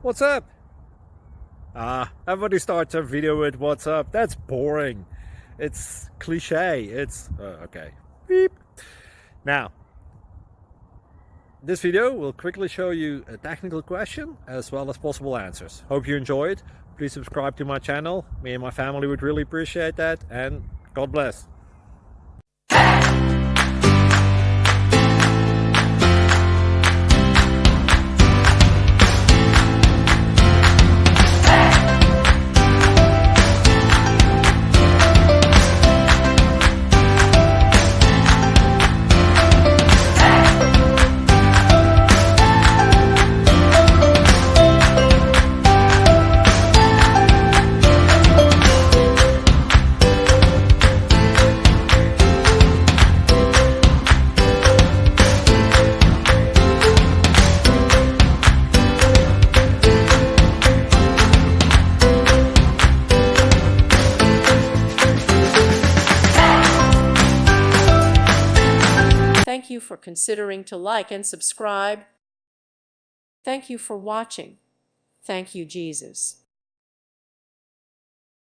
What's up? Everybody starts a video with what's up. That's boring. It's cliche. It's okay. Beep. Now, this video will quickly show you a technical question as well as possible answers. Hope you enjoyed. Please subscribe to my channel. Me and my family would really appreciate that, and God bless. Thank you for considering to like and subscribe. Thank you for watching. Thank you, Jesus.